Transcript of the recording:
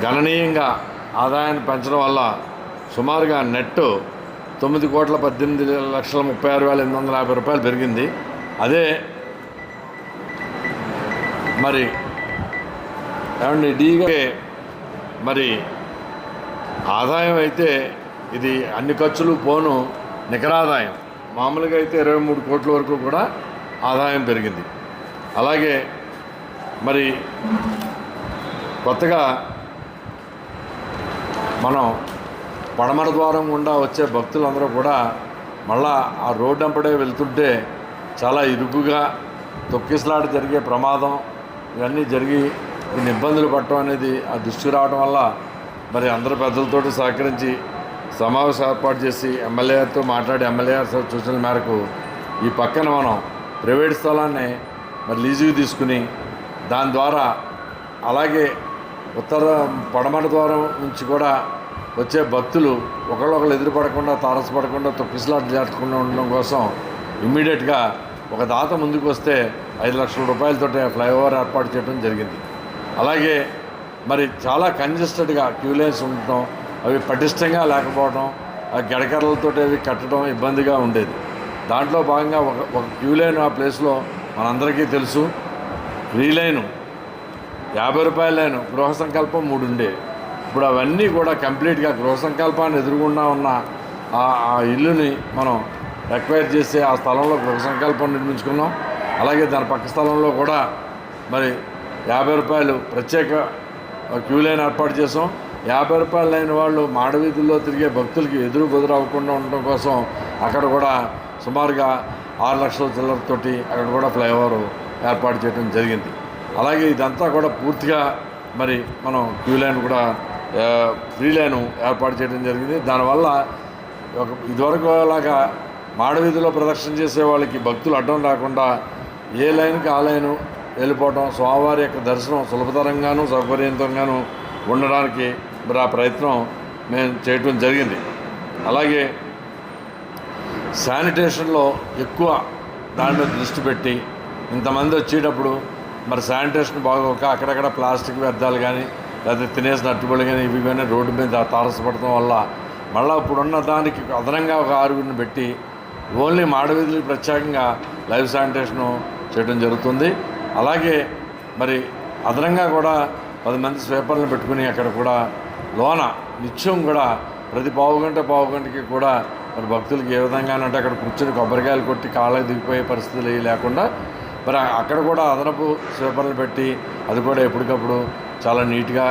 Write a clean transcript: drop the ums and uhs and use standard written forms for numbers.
గణనీయంగా ఆదాయాన్ని పెంచడం వల్ల సుమారుగా నెట్ 9,18,36,850 రూపాయలు పెరిగింది. అదే మరి ఏమండి డీగా మరి ఆదాయం అయితే ఇది అన్ని ఖర్చులు పోను నికరాదాయం మామూలుగా అయితే 23 కోట్ల వరకు కూడా ఆదాయం పెరిగింది. అలాగే మరి కొత్తగా మనం పడమర ద్వారం గుండా వచ్చే భక్తులందరూ కూడా మళ్ళా ఆ రోడ్డు అంపడే వెళ్తుంటే చాలా ఇరుకుగా తొక్కిసలాట జరిగే ప్రమాదం ఇవన్నీ జరిగి ఇన్ని ఇబ్బందులు పడటం అనేది ఆ దృష్టికి రావడం వల్ల మరి అందరు పెద్దలతో సహకరించి సమావేశం ఏర్పాటు చేసి ఎమ్మెల్యేతో మాట్లాడి ఎమ్మెల్యే సూచనల మేరకు ఈ పక్కన మనం ప్రైవేట్ స్థలాన్ని మరి లీజుకి తీసుకుని దాని ద్వారా అలాగే పడమర ద్వారం నుంచి కూడా వచ్చే భక్తులు ఒకళ్ళొకళ్ళు ఎదురుపడకుండా తారసపడకుండా తొక్కిసలాట జరగకుండా ఉండడం కోసం ఇమ్మీడియట్గా ఒక దాత ముందుకు వస్తే 5 లక్షల రూపాయలతో ఫ్లైఓవర్ ఏర్పాటు చేయడం జరిగింది. అలాగే మరి చాలా కంజెస్టెడ్గా క్యూ లైన్స్ ఉండటం, అవి పటిష్టంగా లేకపోవడం, ఆ గడకర్రలతో అవి కట్టడం ఇబ్బందిగా ఉండేది. దాంట్లో భాగంగా ఒక క్యూ లైన్ ఆ ప్లేస్లో మనందరికీ తెలుసు, ఫ్రీ లైను 50 రూపాయల లైను, గృహ సంకల్పం 3 ఉండే. ఇప్పుడు అవన్నీ కూడా కంప్లీట్గా గృహ సంకల్పాన్ని ఎదురుగుండా ఉన్న ఆ ఇల్లుని మనం ఎక్వైర్ చేసి ఆ స్థలంలో గృహ సంకల్పం నిర్మించుకున్నాం. అలాగే దాని పక్క స్థలంలో కూడా మరి 50 రూపాయలు ప్రత్యేక క్యూ లైన్ ఏర్పాటు చేసాం. 50 రూపాయల లైన్ వాళ్ళు మాడవీధుల్లో తిరిగే భక్తులకి ఎదురు బెదురు అవ్వకుండా ఉండడం కోసం అక్కడ కూడా సుమారుగా 6 లక్షల చిల్లరతోటి అక్కడ కూడా ఫ్లైఓవర్ ఏర్పాటు చేయడం జరిగింది. అలాగే ఇదంతా కూడా పూర్తిగా మరి మనం క్యూ లైన్ కూడా ఫ్రీ లైన్ ఏర్పాటు చేయడం జరిగింది. దానివల్ల ఇదివరకు అలాగా మాడవీధిలో ప్రదర్శన చేసే వాళ్ళకి భక్తులు అడ్డం రాకుండా ఏ లైన్కి ఆ లైను వెళ్ళిపోవడం, స్వామివారి యొక్క దర్శనం సులభతరంగాను సౌకర్యవంతంగాను ఉండడానికి మరి ఆ ప్రయత్నం మేము చేయటం జరిగింది. అలాగే శానిటేషన్లో ఎక్కువ దాని మీద దృష్టి పెట్టి ఇంతమంది వచ్చేటప్పుడు మరి శానిటేషన్ బాగోక అక్కడక్కడ ప్లాస్టిక్ వ్యర్థాలు కానీ లేకపోతే తినేసిన అట్టుబడులు కానీ ఇవి కానీ రోడ్డు మీద తారసపడటం వల్ల మళ్ళీ ఇప్పుడున్న దానికి అదనంగా ఒక 6గురిని పెట్టి ఓన్లీ మాడవీధులకు ప్రత్యేకంగా లైవ్ శానిటేషను చేయడం జరుగుతుంది. అలాగే మరి అదనంగా కూడా 10 మంది స్వీపర్లను పెట్టుకుని అక్కడ కూడా లోన నిత్యం కూడా ప్రతి పావుగంటకి కూడా మరి భక్తులకి ఏ విధంగానంటే అక్కడ కూర్చొని కొబ్బరికాయలు కొట్టి కాళ్ళకి దిగిపోయే పరిస్థితులు లేకుండా మరి అక్కడ కూడా అదనపు స్వీపర్లు పెట్టి అది కూడా ఎప్పటికప్పుడు చాలా నీట్గా